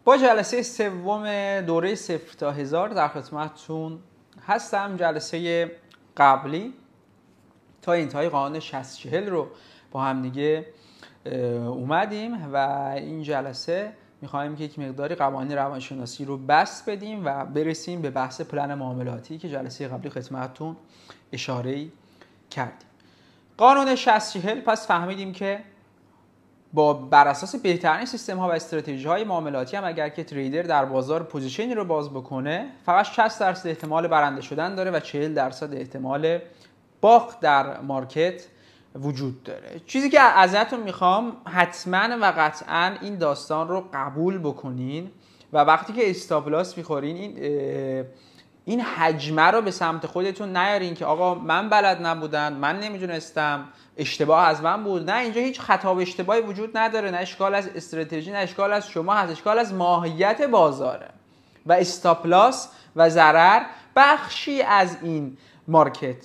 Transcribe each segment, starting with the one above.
با جلسه سوم دوره 0 تا 1000 در خدمتتون هستم. جلسه قبلی تا انتهای قانون 60-40 رو با هم دیگه اومدیم و این جلسه میخوایم که یک مقداری قوانین روانشناسی رو بسط بدیم و برسیم به بحث پلن معاملاتی که جلسه قبلی خدمتتون اشاره کردیم. قانون 60-40 پس فهمیدیم که بر اساس بهترین سیستم ها و استراتژی های معاملاتی هم اگر که تریدر در بازار پوزیشنی رو باز بکنه فقط 60% احتمال برنده شدن داره و 40% احتمال باخت در مارکت وجود داره. چیزی که ازتون میخوام حتما و قطعا این داستان رو قبول بکنین و وقتی که استاپ لاس میخورین این حجمه رو به سمت خودتون نیارین که آقا من بلد نبودم، من نمیدونستم، اشتباه از من بود. نه، اینجا هیچ خطا و اشتباهی وجود نداره، نه اشکال از استراتژی، نه اشکال از شما هست، اشکال از ماهیت بازاره و استاپ لاس و ضرر بخشی از این مارکت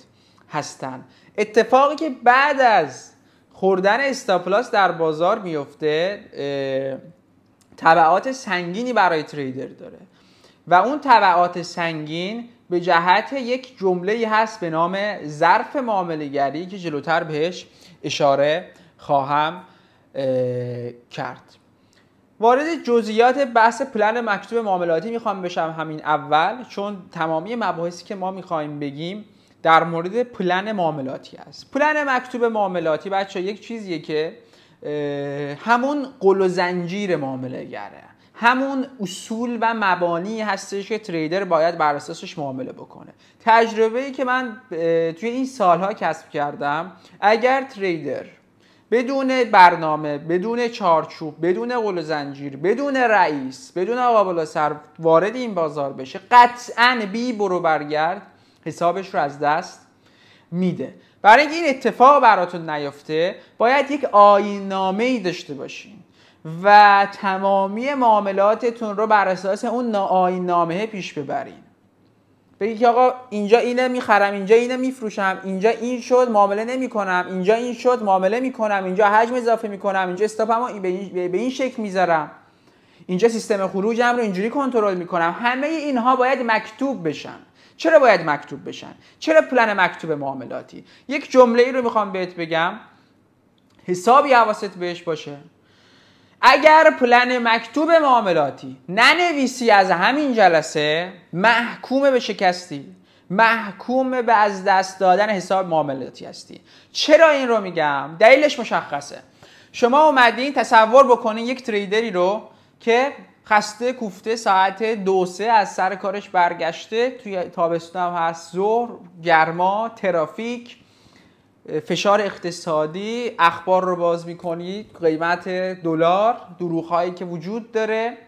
هستن. اتفاقی که بعد از خوردن استاپ لاس در بازار میفته تبعات سنگینی برای تریدر داره و اون تبعات سنگین به جهت یک جمله‌ای هست به نام ظرف معامله‌گری که جلوتر بهش اشاره خواهم کرد. وارد جزئیات بحث پلن مکتوب معاملاتی میخوام بشم همین اول، چون تمامی مباحثی که ما میخوایم بگیم در مورد پلن معاملاتی است. پلن مکتوب معاملاتی بچه یک چیزیه که همون قل و زنجیر معامله‌گره، همون اصول و مبانی هستش که تریدر باید بر اساسش معامله بکنه. تجربه‌ای که من توی این سالها کسب کردم، اگر تریدر بدون برنامه، بدون چارچوب، بدون قل و زنجیر، بدون رئیس، بدون آقا بالا سر وارد این بازار بشه، قطعاً بی برو برگرد حسابش رو از دست میده. برای اینکه این اتفاق براتون نیفته باید یک آیین‌نامه‌ای داشته باشین و تمامی معاملاتتون رو بر اساس اون آیین‌نامه پیش ببرین. بگید که آقا اینجا اینو میخرم، اینجا اینو میفروشم، اینجا این شد معامله نمیکنم، اینجا این شد معامله میکنم، اینجا حجم اضافه میکنم، اینجا استاپمو به این شکل میذارم، اینجا سیستم خروجم رو اینجوری کنترل میکنم. همه اینها باید مکتوب بشن. چرا باید مکتوب بشن؟ چرا پلن مکتوب معاملاتی؟ یک جمله ای رو میخوام بهت بگم، حسابی حواست بهش باشه. اگر پلن مکتوب معاملاتی ننویسی از همین جلسه محکوم به شکستی، محکوم به از دست دادن حساب معاملاتی هستی. چرا این رو میگم؟ دلیلش مشخصه. شما اومدین تصور بکنین یک تریدری رو که خسته کوفته ساعت 2-3 از سر کارش برگشته، توی تابستون هم هست، ظهر، گرما، ترافیک، فشار اقتصادی، اخبار رو باز میکنید، قیمت دلار، دروغ‌هایی که وجود داره،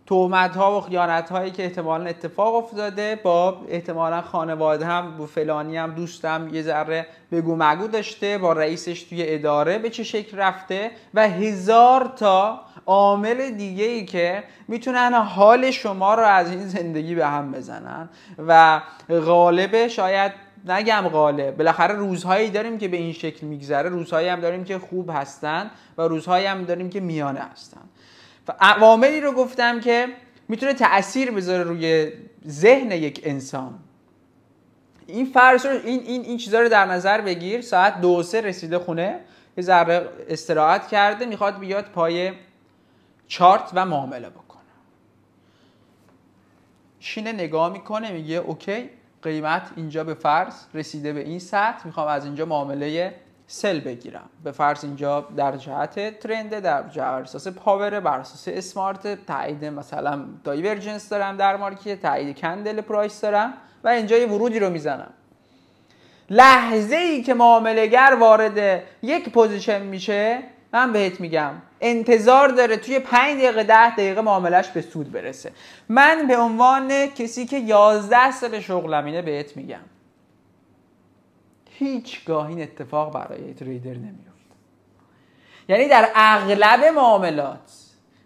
تهمت‌ها و خیانت‌هایی که احتمالاً اتفاق افتاده، با احتمالاً خانواده هم با فلانی هم دوستم یه ذره بگو مگو داشته، با رئیسش توی اداره به چه شکل رفته و هزار تا عامل دیگه‌ای که میتونن حال شما رو از این زندگی به هم بزنن و غالب، شاید نگم غالب، بالاخره روزهایی داریم که به این شکل میگذره، روزهایی هم داریم که خوب هستن و روزهایی هم داریم که میانه هستن. و عواملی رو گفتم که میتونه تأثیر بذاره روی ذهن یک انسان. این فرض رو این چیزا رو در نظر بگیر. ساعت 2-3 رسیده خونه، یه ذره استراحت کرده، میخواد بیاد پای چارت و معامله بکنه. شینه نگاه میکنه، میگه اوکی، قیمت اینجا به فرض رسیده به این سطح، میخوام از اینجا معامله سل بگیرم. به فرض اینجا در جهت ترنده، در جهت اساس پاور، بر اساس اسمارت، تایید مثلا دایورجنس دارم در مارکت، تایید کندل پرایس دارم و اینجا یه ورودی رو میزنم. لحظه ای که معامله‌گر وارد یک پوزیشن میشه، من بهت میگم انتظار داره توی 5 دقیقه 10 دقیقه معاملش به سود برسه. من به عنوان کسی که 11 سال شغلمینه بهت میگم هیچگاه این اتفاق برای تریدر نمیفته. یعنی در اغلب معاملات،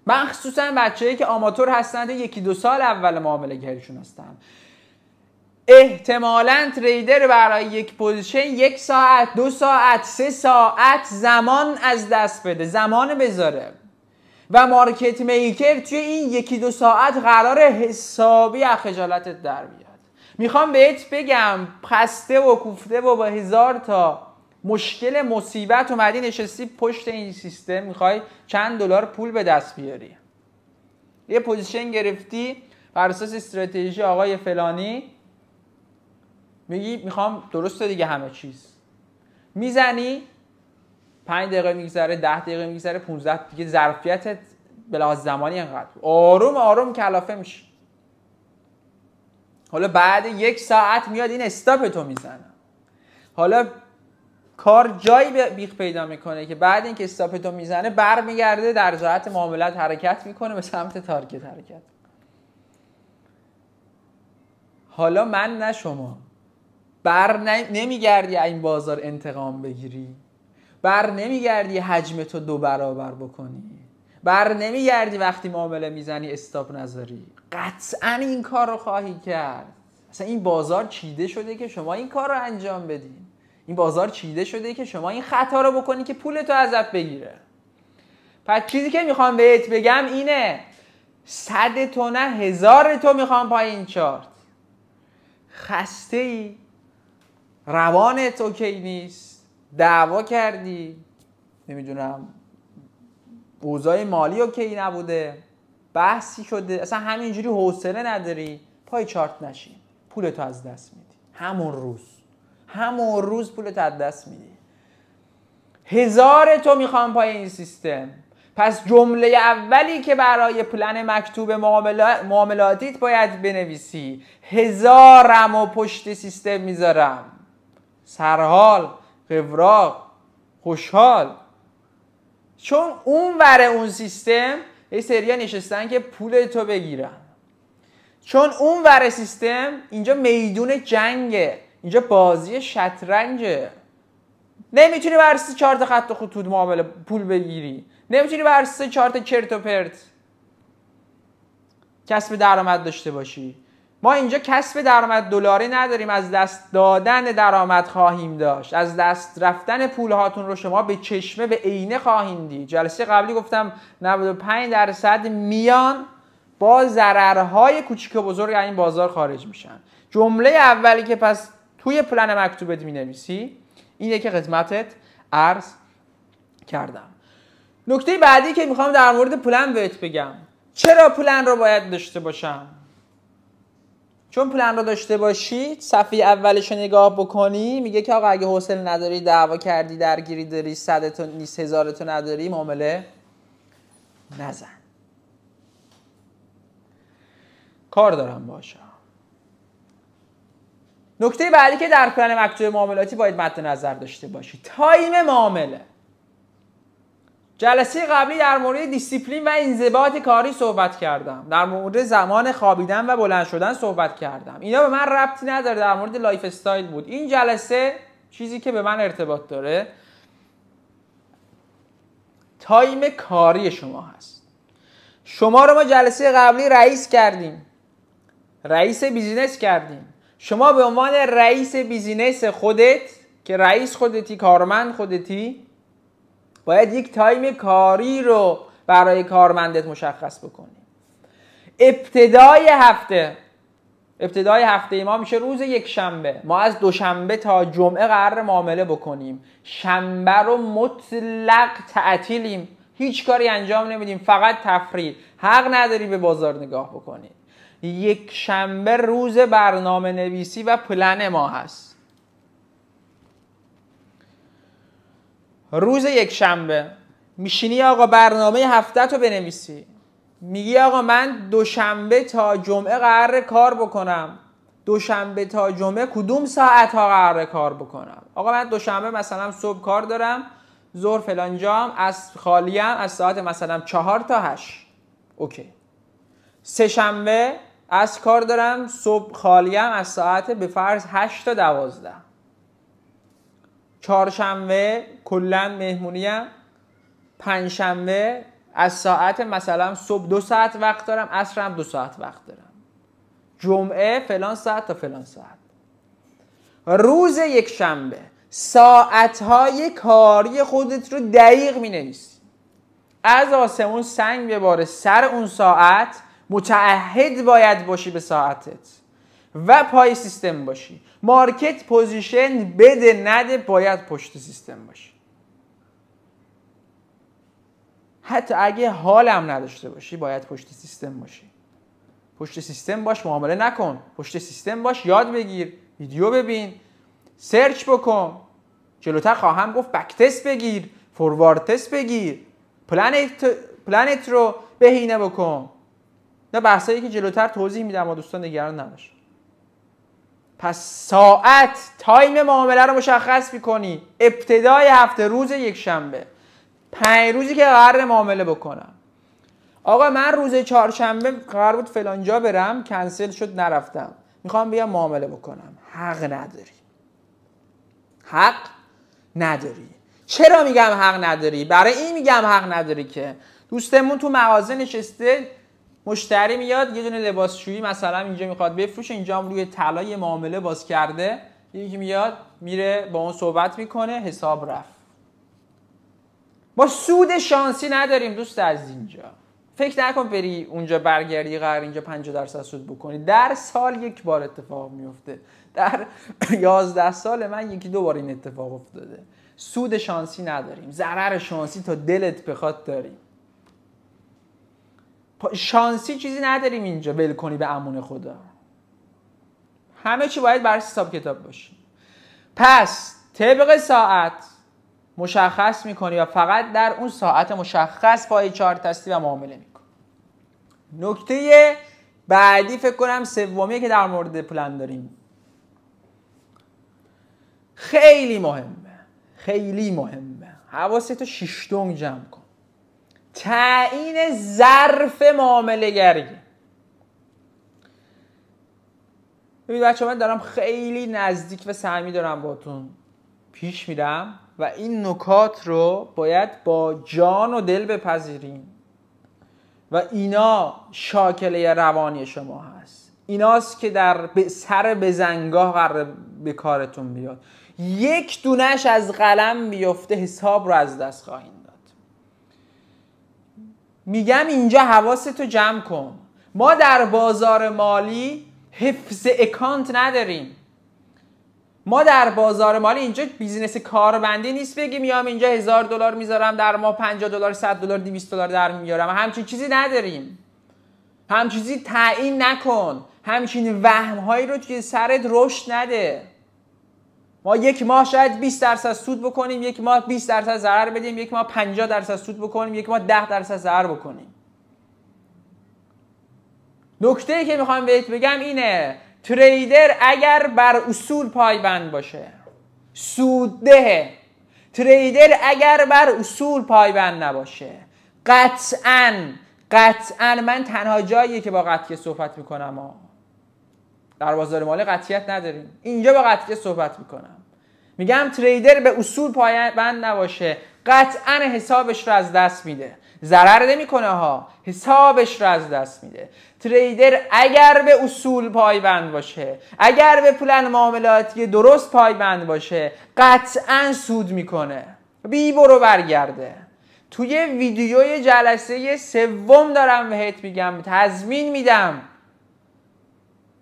مخصوصا بچه‌ای که آماتور هستن، 1-2 سال اول معامله گریشون هستن، احتمالاً تریدر برای یک پوزیشن 1 ساعت، 2 ساعت، 3 ساعت زمان از دست بده، زمان بذاره و مارکت میکر توی این 1-2 ساعت قراره حسابی از خجالتت در بیاد. میخوام بهت بگم خسته و کوفته و با 1000 تا مشکل مصیبت اومدی نشستی پشت این سیستم، میخوای چند دلار پول به دست بیاری، یه پوزیشن گرفتی بر اساس استراتژی آقای فلانی، میگی میخوام درسته دیگه همه چیز، میزنی 5 دقیقه میگذره، 10 دقیقه میگذره، 15 دیگه ظرفیتت به لحاظ زمانی انقدر آروم آروم کلافه میشه. حالا بعد 1 ساعت میاد این استاپ تو میزنه. حالا کار جایی بیخ پیدا میکنه که بعد اینکه استاپ تو میزنه برمیگرده در جهت معاملات حرکت میکنه به سمت تارگت حرکت. حالا من نه شما نمیگردی این بازار انتقام بگیری، نمیگردی حجم تو 2 برابر بکنی، نمیگردی وقتی معامله میزنی استاپ نذاری. قطعا این کار رو خواهی کرد. اصلا این بازار چیده شده که شما این کار رو انجام بدین. این بازار چیده شده که شما این خطا رو بکنی که پولتو ازت بگیره. پس چیزی که میخوام بهت بگم اینه، 100 تو نه 1000 تو میخوام پایین چارت. خسته ای، روانت اوکی نیست، دعوا کردی، نمیدونم اوضاع مالی اوکی نبوده، بحثی شده، اصلا همینجوری حوصله نداری، پای چارت نشین، پولتو از دست میدی. همون روز پولتو از دست میدی. 1000 تو میخوام پای این سیستم. پس جمله اولی که برای پلن مکتوب معاملاتیت باید بنویسی 1000م و پشت سیستم میذارم، سرحال، قوراق، خوشحال. چون اون ور اون سیستم یه سریا نشستن که پولتو بگیرن. چون اون ور سیستم اینجا میدون جنگه، اینجا بازی شطرنجه. نمیتونی بر اساس 4 تا خط و خطوط معامله پول بگیری، نمیتونی بر اساس 4 تا چرت و پرت کسب درآمد داشته باشی. ما اینجا کسب درآمد دلاری نداریم، از دست دادن درآمد خواهیم داشت. از دست رفتن پول هاتون رو شما به چشمه به عینه خواهیم دید. جلسه قبلی گفتم 95% میان با ضررهای کوچیک و بزرگ این بازار خارج میشن. جمله اولی که پس توی پلن مکتوبت مینویسی اینه که خدمتت عرض کردم. نکته بعدی که میخوام در مورد پلن بهت بگم، چرا پلن رو باید داشته باشم؟ چون پلن رو داشته باشی، صفحه اولش رو نگاه بکنی میگه که آقا اگه حوصله نداری، دعوا کردی، درگیری داری، 100 تا نیست 1000 تا نداری، معامله نزن. کار دارم باشم. نکته بعدی که در پلن مکتوب معاملاتی باید مد نظر داشته باشی، تایم معامله. جلسه قبلی در مورد دیسیپلین و انضباط کاری صحبت کردم، در مورد زمان خوابیدن و بلند شدن صحبت کردم. اینا به من ربطی نداره، در مورد لایف استایل بود. این جلسه چیزی که به من ارتباط داره تایم کاری شما هست. شما رو ما جلسه قبلی رئیس بیزینس کردیم. شما به عنوان رئیس بیزینس خودت که رئیس خودتی، کارمند خودتی، باید یک تایم کاری رو برای کارمندت مشخص بکنی. ابتدای هفته ما میشه روز یکشنبه. ما از دوشنبه تا جمعه قرار معامله بکنیم. شنبه رو مطلق تعطیلیم، هیچ کاری انجام نمیدیم، فقط تفریح. حق نداری به بازار نگاه بکنی. یک شنبه روز برنامه نویسی و پلن ما هست. روز یک شنبه میشینی آقا برنامه هفته تو بنویسی. میگی آقا من دوشنبه تا جمعه قراره کار بکنم. دوشنبه تا جمعه کدوم ساعت ها قراره کار بکنم؟ آقا من دوشنبه مثلا صبح کار دارم، ظهر فلان جام، از خالیم از ساعت مثلا 4 تا 8. اوکی. سه شنبه از کار دارم، صبح خالیم از ساعت به فرض 8 تا 12. چهارشنبه کلا مهمونیم. پنجشنبه از ساعت مثلا صبح 2 ساعت وقت دارم، عصرم 2 ساعت وقت دارم. جمعه فلان ساعت تا فلان ساعت. روز یک شنبه ساعتهای کاری خودت رو دقیق می نویسی. از آسمون سنگ بباره سر اون ساعت، متعهد باید باشی به ساعتت و پای سیستم باشی. مارکت پوزیشن بده نده باید پشت سیستم باشی. حتی اگه حالم نداشته باشی باید پشت سیستم باشی. پشت سیستم باش، معامله نکن. پشت سیستم باش، یاد بگیر، ویدیو ببین، سرچ بکن. جلوتر خواهم گفت بک تست بگیر، فوروارد تست بگیر، پلنت رو بهینه بکن. نه بحثایی که جلوتر توضیح میدم و دوستان نگران نباش. پس ساعت، تایم معامله رو مشخص میکنی. ابتدای هفته، روز یک شنبه، 5 روزی که قرار معامله بکنم. آقا من روز چهارشنبه قرار بود فلانجا برم، کنسل شد نرفتم، میخوام بیام معامله بکنم. حق نداری. حق نداری. چرا میگم حق نداری؟ برای این میگم حق نداری که دوستمون تو مغازه نشسته، مشتری میاد یه دونه لباسشویی مثلا اینجا میخواد بفروشه، اینجا هم روی طلا یه معامله باز کرده، یکی میاد میره با اون صحبت میکنه، حساب رفت. ما سود شانسی نداریم دوست از اینجا. فکر نکن بری اونجا برگردی قرار اینجا 50% سود بکنی. در سال یک بار اتفاق میفته. در 11 سال من 1-2 بار این اتفاق افتاده. سود شانسی نداریم. ضرر شانسی تا دلت بخواد داریم. شانسی چیزی نداریم اینجا ول کنی به امون خدا. همه چی باید برای حساب کتاب باشی. پس طبق ساعت مشخص میکنی و فقط در اون ساعت مشخص پای چارت هستی و معامله میکنی. نکته بعدی فکر کنم سومیه که در مورد پلن داریم، خیلی مهمه. خیلی مهمه. حواستو 6 دنگ جمع کن. تعیین ظرف معامله گری. ببینید بچه من دارم خیلی نزدیک و سهمی دارم باتون پیش میرم و این نکات رو باید با جان و دل بپذیریم و اینا شاکله روانی شما هست. ایناست که در سر بزنگاه قرار به کارتون بیاد. یک دونش از قلم بیفته حساب رو از دست خواهید داد. میگم اینجا حواستو جمع کن. ما در بازار مالی حفظ اکانت نداریم. ما در بازار مالی اینجا بیزینس کاربندی نیست بگی میام اینجا $1000 میذارم در ما $50 $100 $200 در میارم. همچین چیزی نداریم. همچین چیزی تعیین نکن. همچین وهم‌هایی رو توی سرت رشد نده. ما یک ماه شاید 20% سود بکنیم، یک ماه 20% ضرر بدیم، یک ماه 50% سود بکنیم، یک ماه 10% ضرر بکنیم. نکته‌ای که میخوام بهت بگم اینه، تریدر اگر بر اصول پایبند باشه سودده. تریدر اگر بر اصول پایبند نباشه قطعاً من تنها جاییه که با قطعیت صحبت میکنم. در بازار مالی قطعیت نداریم. اینجا با قطعیت صحبت میکنم. میگم تریدر به اصول پایبند نباشه قطعاً حسابش رو از دست میده. ضرر نمیکنه ها، حسابش رو از دست میده. تریدر اگر به اصول پایبند باشه، اگر به پلن معاملاتی درست پایبند باشه قطعاً سود میکنه. بی برو برگرده. توی ویدیوی جلسه سوم دارم بهت میگم، تضمین میدم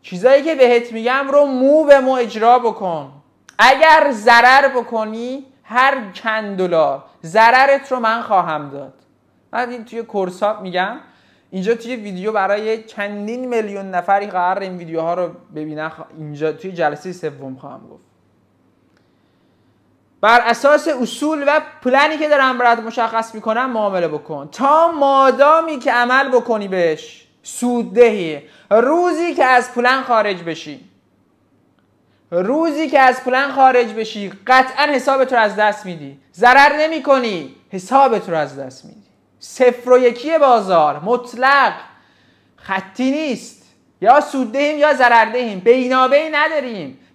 چیزایی که بهت میگم رو مو به مو اجرا بکن. اگر ضرر بکنی هر چند دلار ضررت رو من خواهم داد. من این توی کورسات میگم، اینجا توی ویدیو برای چندین میلیون نفری قرار این ویدیوها رو ببینن. اینجا توی جلسه سوم خواهم گفت. بر اساس اصول و پلنی که دارم برات مشخص میکنم معامله بکن تا مادامی که عمل بکنی بهش سوددهی. روزی که از پلن خارج بشی قطعا حسابت رو از دست میدی. ضرر نمی کنی، حسابت رو از دست میدی. 0 و 1 بازار مطلق، خطی نیست. یا سوددهیم یا ضرردهیم، بینابین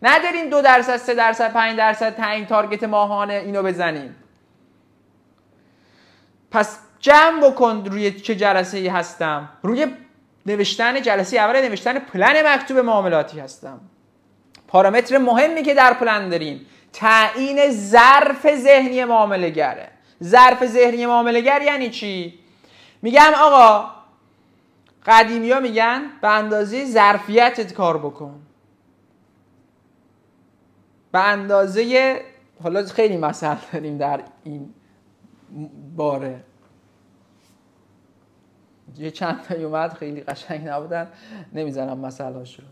نداریم 2%، 3%، 5% تعیین تارگت ماهانه اینو بزنیم. پس جمع بکن روی چه جلسه‌ای هستم. روی نوشتن جلسه اول نوشتن پلن مکتوب معاملاتی هستم. پارامتر مهمی که در پلن داریم تعیین ظرف ذهنی معامله گره. ظرف ذهنی معامله‌گر یعنی چی؟ میگم آقا قدیمی‌ها میگن به اندازه ظرفیتت کار بکن، به اندازه، حالا خیلی مثال داریم در این باره، یه چند تا اومد خیلی قشنگ نبودن نمیزنم مثال‌هاش رو.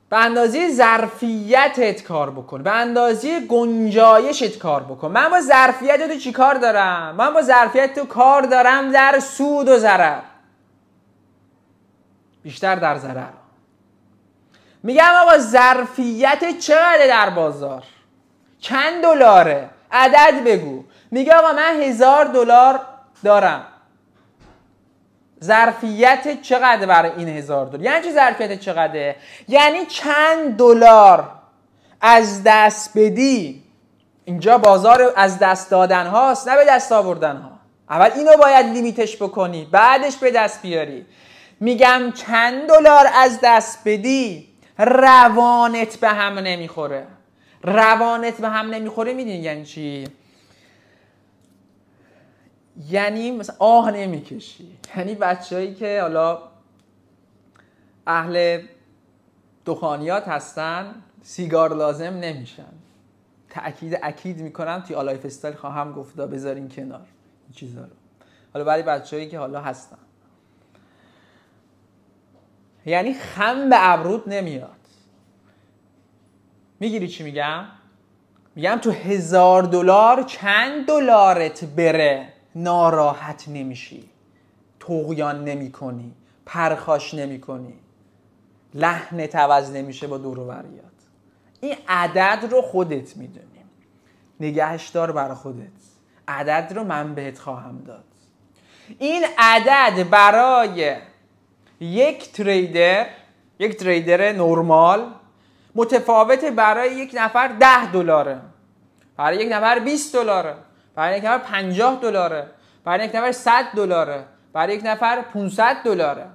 به اندازه ظرفیتت کار بکن، به اندازه گنجایشت کار بکن. من با ظرفیت تو چی کار دارم؟ من با ظرفیت تو کار دارم در سود و ضرر، بیشتر در ضرر. میگم آقا ظرفیت چقدر در بازار؟ چند دلاره؟ عدد بگو. میگه آقا من $1000 دارم. ظرفیت چقدر برای این $1000؟ یعنی چی ظرفیت چقدره؟ یعنی چند دلار از دست بدی. اینجا بازار از دست دادن هاست نه به دست آوردن ها. اول اینو باید لیمیتش بکنی بعدش به دست بیاری. میگم چند دلار از دست بدی روانت به هم نمیخوره. روانت به هم نمیخوره میدونی یعنی چی؟ یعنی مثلا آه نمیکشی. یعنی بچه‌هایی که حالا اهل دخانیات هستن سیگار لازم نمیشن. تأکید اکید میکنم توی آلایف استایل خواهم گفتا بذارین کنار این چیزا رو. حالا برای بچه‌هایی که حالا هستن یعنی خم به ابرود نمیاد. میگیری چی میگم؟ میگم تو $1000 چند دلارت بره ناراحت نمیشی، طغیان نمی کنی، پرخاش نمی کنی، لحنت عوض نمیشه با دور و بریات. این عدد رو خودت میدونی، نگهش دار برای خودت. عدد رو من بهت خواهم داد. این عدد برای یک تریدر نرمال متفاوته. برای یک نفر $10، برای یک نفر $20، برای یک نفر $50، برای یک نفر $100، برای یک نفر $500.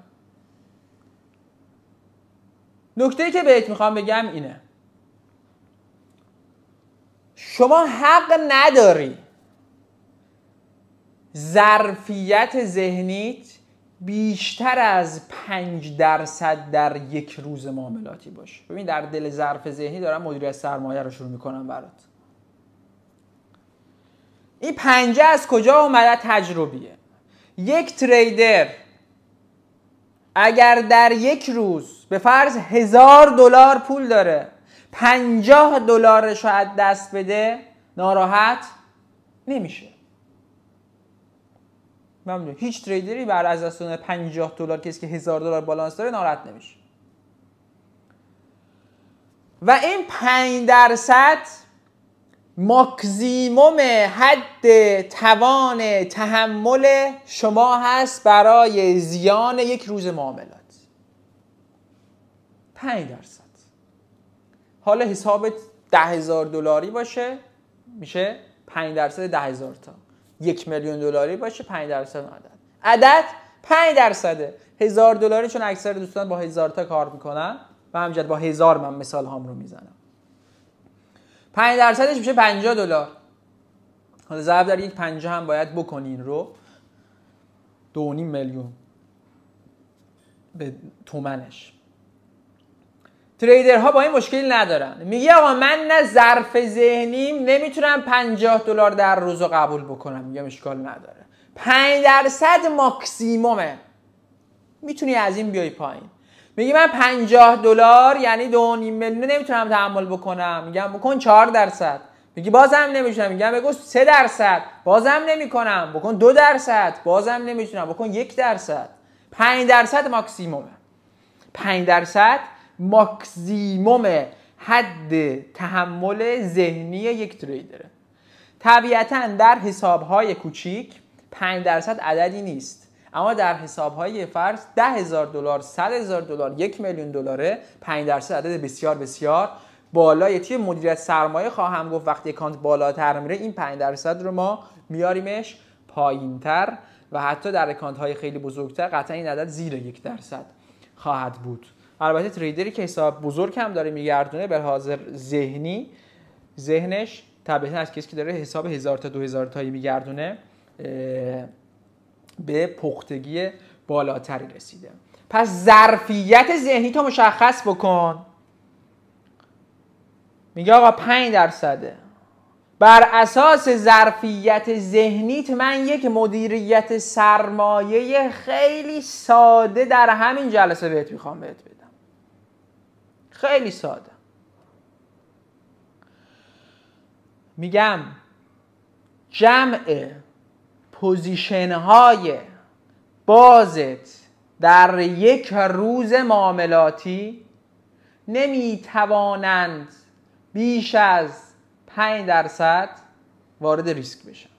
نکته‌ای که بهت میخوام بگم اینه، شما حق نداری ظرفیت ذهنیت بیشتر از 5% در یک روز معاملاتی باشه. ببین در دل ظرف ذهنی دارم مدیریت سرمایه رو شروع میکنم برات. این 5 از کجا اومده؟ تجربیه. یک تریدر اگر در یک روز به فرض $1000 پول داره $50 رو از دست بده ناراحت نمیشه. ممنون. هیچ تریدری بر از دست دادن $50 کسی که $1000 بالانس داره ناراحت نمیشه. و این 5% ماکسیموم حد توان تحمل شما هست برای زیان یک روز معاملات. 5%. حالا حسابت $10,000 باشه میشه 5% 10,000 تا. $1,000,000 باشه 5% عدد 5%. $1,000 چون اکثر دوستان با 1000 تا کار میکنن و همینجوری با 1000 من مثال هام رو میزنم. 5%ش میشه $50. حالا ضرب در یک 50 هم باید بکنین رو 2.5 میلیون به تومنش. تریدرها با این مشکلی ندارن. میگه آقا من نه ظرف ذهنیم نمیتونم $50 در روز رو قبول بکنم. میگم اشکال نداره. 5% ماکسیمومه. میتونی از این بیای پایین. میگه من $50 یعنی 2.5 میلیون نمیتونم تحمل بکنم. میگم بکن 4%. میگی بازم نمیتونم. میگم بگو 3%. بازم نمیکنم. بکن 2%. بازم نمیتونم. بکن 1%. 5% ماکسیمومه. 5% ماکسیموم حد تحمل ذهنی یک تریدره. طبیعتاً در حسابهای کوچیک 5% عددی نیست، اما در حسابهای فرض $10,000 $100,000 $1,000,000 5% عدد بسیار بسیار بالای. توی مدیریت سرمایه خواهم گفت وقتی اکانت بالاتر میره این 5% رو ما میاریمش پایینتر و حتی در اکانت های خیلی بزرگتر قطعا این عدد زیر 1% خواهد بود. البته تریدری که حساب بزرگ هم داره میگردونه به حاضر ذهنی ذهنش طبیعتا از کسی که داره حساب 1000 تا 2000 تایی میگردونه به پختگی بالاتری رسیده. پس ظرفیت ذهنی تو مشخص بکن. میگه آقا 5%. بر اساس ظرفیت ذهنیت من یک مدیریت سرمایه خیلی ساده در همین جلسه بهت میخوام بهت بدم. خیلی ساده. میگم جمع پوزیشن های بازت در یک روز معاملاتی نمیتوانند بیش از 5% وارد ریسک بشن.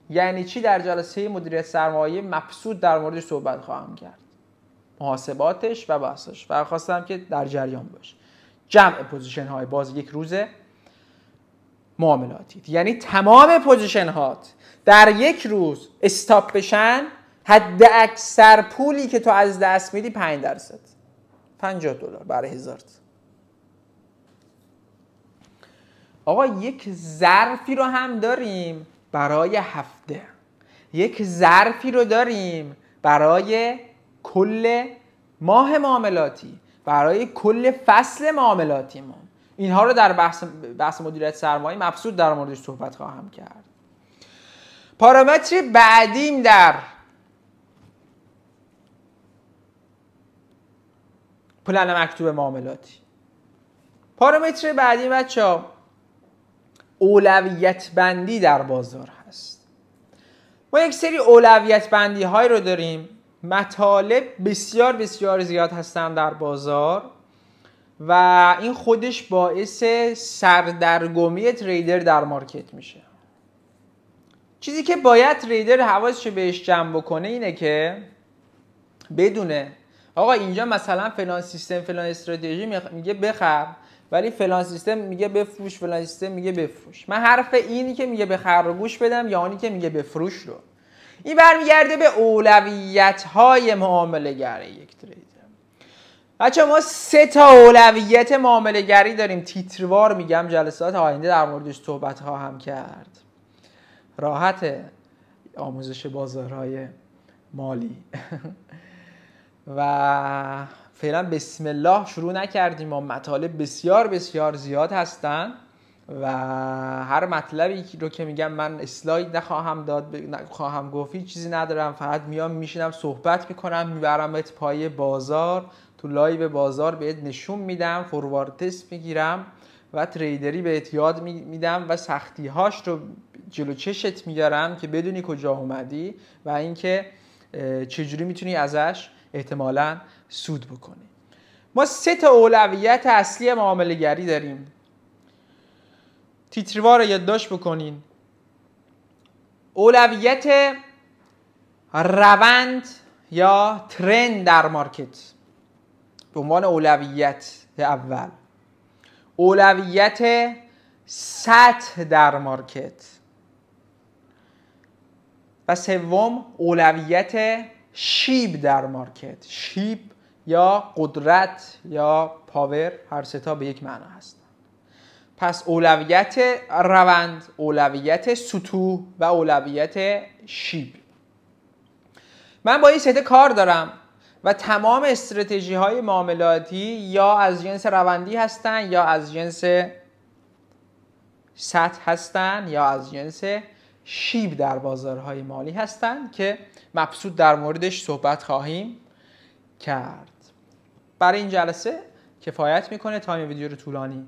یعنی چی؟ در جلسه مدیریت سرمایه مبسوط در موردش صحبت خواهم کرد، محاسباتش و بحثش، و خواستم که در جریان باش. جمع پوزیشن های باز یک روز معاملاتی، یعنی تمام پوزیشن هات در یک روز استاپ بشن، حد اکثر پولی که تو از دست میدی 5%، $50 برای 1000. آقا یک ظرفی رو هم داریم برای هفته، یک ظرفی رو داریم برای کل ماه معاملاتی، برای کل فصل معاملاتیمون. اینها رو در بحث مدیریت سرمایه مبسوط در موردش صحبت خواهم کرد. پارامتر بعدیم در پلن مکتوب معاملاتی، پارامتر بعدی بچه‌ها اولویت بندی در بازار هست. ما یک سری اولویت بندی های رو داریم. مطالب بسیار بسیار زیاد هستن در بازار و این خودش باعث سردرگمی تریدر در مارکت میشه. چیزی که باید تریدر حواسش بهش جمع بکنه اینه که بدونه آقا اینجا مثلا فلان سیستم فلان استراتژی میگه بخر، ولی فلان سیستم میگه بفروش، فلان سیستم میگه بفروش. من حرف اینی که میگه بخر رو گوش بدم یا اونی که میگه بفروش رو. این برمیگرده به اولویت‌های معامله‌گری یک تریدر. بچه ما 3 تا اولویت معامله‌گری داریم. تیتروار میگم، جلسات آینده در موردش صحبت خواهم کرد. راحت آموزش بازارهای مالی و فعلا بسم الله شروع نکردیم و مطالب بسیار بسیار زیاد هستن و هر مطلبی رو که میگم من اسلاید نخواهم داد، نخواهم گفت، چیزی ندارم، فقط میام میشینم صحبت میکنم، میبرمت پای بازار، تو لایو بازار بهت نشون میدم، فوروارد تست میگیرم و تریدری بهت یاد میدم و سختی هاش رو جلو چشت میارم که بدونی کجا اومدی و اینکه چجوری میتونی ازش احتمالاً سود بکنی. ما 3 تا اولویت اصلی معامله گری داریم. تیتروار رو یادداشت بکنین. اولویت روند یا ترند در مارکت به عنوان اولویت اول. اولویت سطح در مارکت. و سوم اولویت شیب در مارکت. شیب یا قدرت یا پاور، هر 3 تا به یک معنا هستن. پس اولویت روند، اولویت سطوح و اولویت شیب. من با این 3 تا کار دارم و تمام استراتژی های معاملاتی یا از جنس روندی هستن یا از جنس سطح هستن یا از جنس شیب در بازارهای مالی هستن که مبسوط در موردش صحبت خواهیم کرد. برای این جلسه کفایت میکنه، تایم ویدیو رو طولانی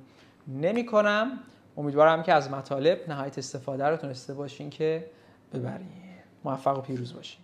نمی کنم. امیدوارم که از مطالب نهایت استفاده رو تونسته باشین که ببرین. موفق و پیروز باشین.